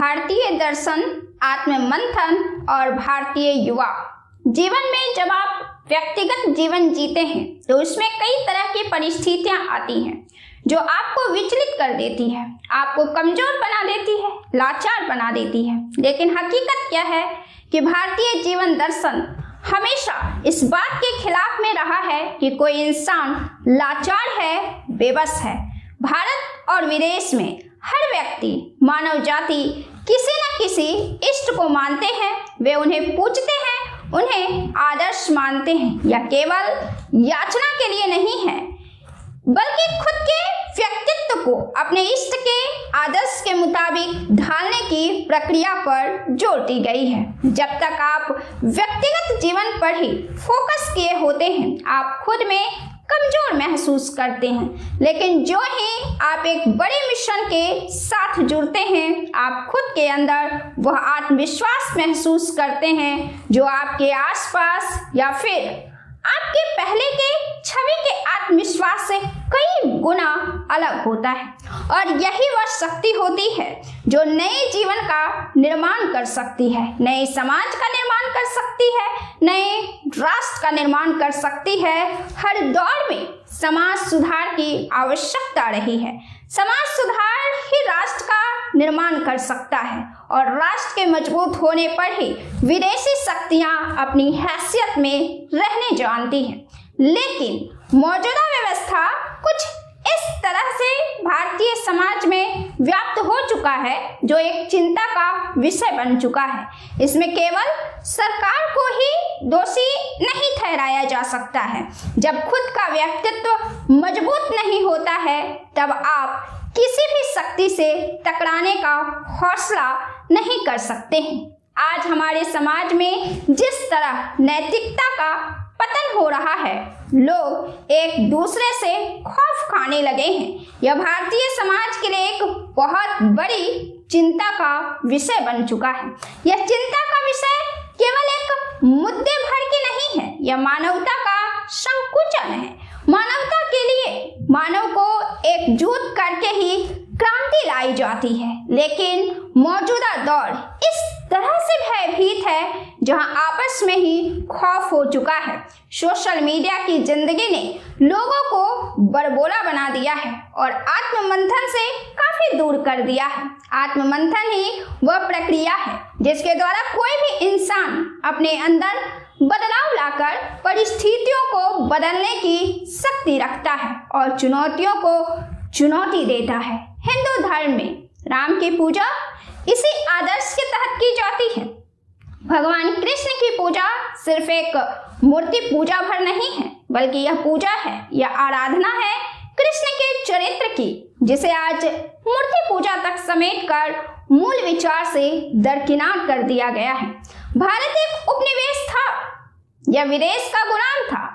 भारतीय दर्शन, आत्म मंथन और भारतीय युवा जीवन में जब आप व्यक्तिगत जीवन जीते हैं तो उसमें कई तरह की परिस्थितियां आती हैं जो आपको विचलित कर देती है, आपको कमजोर बना देती है, लाचार बना देती है। लेकिन हकीकत क्या है कि भारतीय जीवन दर्शन हमेशा इस बात के खिलाफ में रहा है कि कोई इंसान लाचार है, बेबस है। भारत और विदेश में हर व्यक्ति, मानव जाति किसी न किसी इष्ट को मानते हैं। वे उन्हें पूजते हैं, उन्हें आदर्श मानते हैं। यह केवल याचना के लिए नहीं है बल्कि खुद के व्यक्तित्व को अपने इष्ट के आदर्श के मुताबिक ढालने की प्रक्रिया पर जोर दी गई है। जब तक आप व्यक्तिगत जीवन पर ही फोकस किए होते हैं आप खुद में कमजोर महसूस करते हैं, लेकिन जो ही आप एक बड़े मिशन के साथ जुड़ते हैं आप खुद के अंदर वह आत्मविश्वास महसूस करते हैं जो आपके आसपास या फिर आपके पहले के छवि के आत्मविश्वास से कई गुना अलग होता है। और यही वह शक्ति होती है जो नए जीवन का निर्माण कर सकती है, नए समाज का निर्माण कर सकती है, नए राष्ट्र का निर्माण कर सकती है। हर दौर में समाज सुधार की आवश्यकता रही है। समाज सुधार ही राष्ट्र का निर्माण कर सकता है और राष्ट्र के मजबूत होने पर ही विदेशी शक्तियां अपनी हैसियत में रहने जानती हैं। लेकिन मौजूदा व्यवस्था कुछ इस तरह से भारतीय समाज में व्याप्त हो चुका है जो एक चिंता का विषय बन चुका है। इसमें केवल सरकार को ही दोषी नहीं ठहराया जा सकता है। जब खुद का व्यक्तित्व मजबूत नहीं होता है तब आप किसी भी शक्ति से टकराने का हौसला नहीं कर सकते हैं। आज हमारे समाज में जिस तरह नैतिकता का पतन हो रहा है, लोग एक दूसरे से खौफ खाने लगे हैं। यह भारतीय समाज के लिए एक बहुत बड़ी चिंता का विषय बन चुका है। यह चिंता का विषय केवल एक मुद्दे भर के नहीं है, यह मानवता का संकुचन है। मानवता के लिए मानव को एकजुट करके ही क्रांति लाई जाती है, लेकिन मौजूदा दौर इस तरह से भयभीत है जहां आपस में ही खौफ हो चुका है। सोशल मीडिया की जिंदगी ने लोगों को बड़बोला बना दिया है और आत्ममंथन से काफी दूर कर दिया है। आत्ममंथन ही वह प्रक्रिया है जिसके द्वारा कोई भी इंसान अपने अंदर बदलाव लाकर परिस्थितियों को बदलने की शक्ति रखता है और चुनौतियों को चुनौती देता है। हिंदू धर्म में राम की पूजा इसी आदर्श के तहत की जाती है। भगवान कृष्ण की पूजा सिर्फ एक मूर्ति पूजा भर नहीं है बल्कि यह पूजा है, यह आराधना है कृष्ण के चरित्र की, जिसे आज मूर्ति पूजा तक समेटकर मूल विचार से दरकिनार कर दिया गया है। भारत एक उपनिवेश था, यह विदेश का गुलाम था।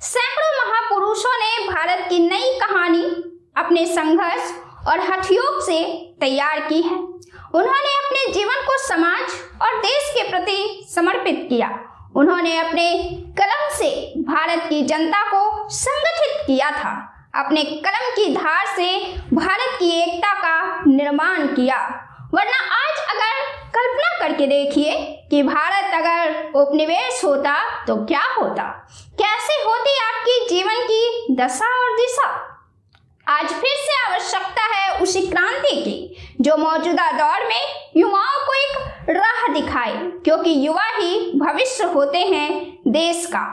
सैकड़ों महापुरुषों ने भारत की नई कहानी अपने संघर्ष और हठयोग से तैयार की है। उन्होंने अपने जीवन को समाज और देश के प्रति समर्पित किया। उन्होंने अपने कलम से भारत की जनता को संगठित किया था, अपने कलम की धार से भारत की एकता का निर्माण किया। वरना आज अगर कल्पना करके देखिए कि भारत अगर उपनिवेश होता तो क्या होता, कैसे होती आपकी जीवन की दशा और दिशा। आज फिर से आवश्यकता है उसी क्रांति की जो मौजूदा दौर में युवाओं को एक राह दिखाए, क्योंकि युवा ही भविष्य होते हैं देश का।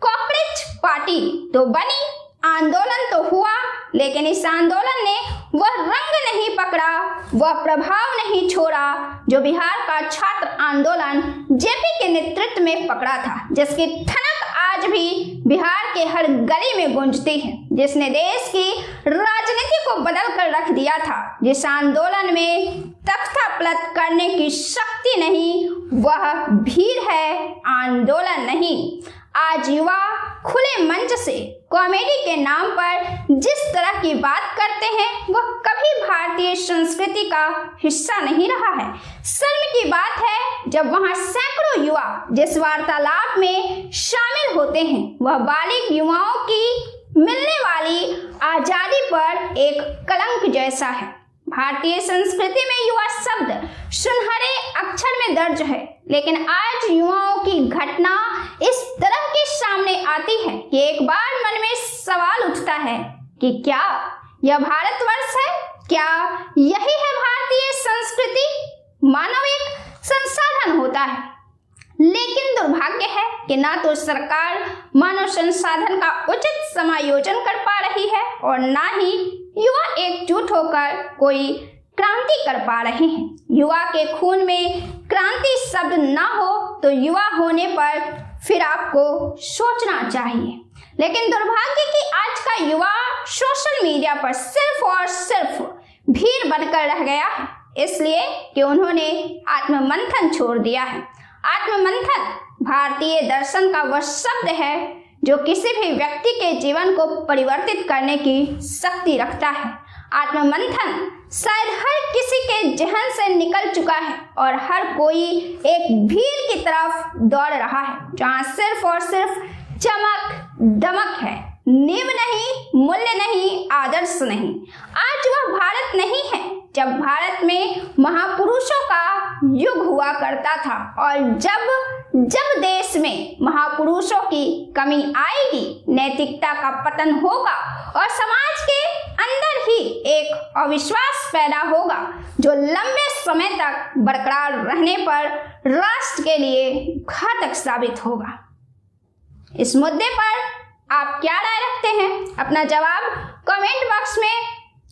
कॉर्पोरेट पार्टी तो बनी, आंदोलन तो हुआ, लेकिन इस आंदोलन ने वह रंग नहीं पकड़ा, वह प्रभाव नहीं छोड़ा जो बिहार का छात्र आंदोलन जेपी के नेतृत्व में पकड़ा था, जिसकी ठनक आज भी बिहार के हर गली में गूंजती है, जिसने देश की राजनीति को बदल कर रख दिया था। जिस आंदोलन में तख्ता पलट करने की शक्ति नहीं, वह भीड़ है, आंदोलन नहीं। आज युवा खुले मंच से कॉमेडी के नाम पर जिस तरह की बात करते हैं वह कभी भारतीय संस्कृति का हिस्सा नहीं रहा है। शर्म की बात है जब वहां सैकड़ों युवा जिस वार्तालाप में शामिल होते हैं वह बालिग युवाओं की मिलने वाली आजादी पर एक कलंक जैसा है। भारतीय संस्कृति में युवा शब्द सुनहरे अक्षर में दर्ज है, लेकिन आज युवाओं की घटना इस तरह के सामने आती है कि एक बार मन में सवाल उठता है कि क्या यह भारतवर्ष है? क्या यही है भारतीय संस्कृति? मानव एक संसाधन होता है, लेकिन दुर्भाग्य है कि ना तो सरकार मानव संसाधन का उचित समायोजन कर पा रही है और ना ही युवा एकजुट होकर कोई क्रांति कर पा रहे हैं। युवा के खून में क्रांति शब्द ना हो तो युवा होने पर फिर आपको सोचना चाहिए, लेकिन दुर्भाग्य कि आज का युवा सोशल मीडिया पर सिर्फ और सिर्फ भीड़ बनकर रह गया है, इसलिए कि उन्होंने आत्ममंथन छोड़ दिया है। आत्ममंथन भारतीय दर्शन का वह शब्द है जो किसी भी व्यक्ति के जीवन को परिवर्तित करने की शक्ति रखता है। आत्ममंथन शायद हर किसी के जहन से निकल चुका है और हर कोई एक भीड़ की तरफ दौड़ रहा है, जहां सिर्फ और सिर्फ चमक दमक है, नींव नहीं, मूल्य नहीं, आदर्श नहीं। आज वह भारत नहीं है जब भारत में महापुरुषों का युग हुआ करता था, और जब देश में महापुरुषों की कमी आएगी, नैतिकता का पतन होगा और समाज के अंदर ही एक अविश्वास पैदा होगा जो लंबे समय तक बरकरार रहने पर राष्ट्र के लिए घातक साबित होगा। इस मुद्दे पर आप क्या राय रखते हैं? अपना जवाब कमेंट बॉक्स में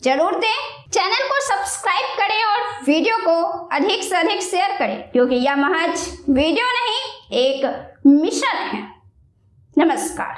जरूर दें। चैनल को सब्सक्राइब करें और वीडियो को अधिक से अधिक शेयर करें, क्योंकि यह महज वीडियो नहीं, एक मिशन है। नमस्कार।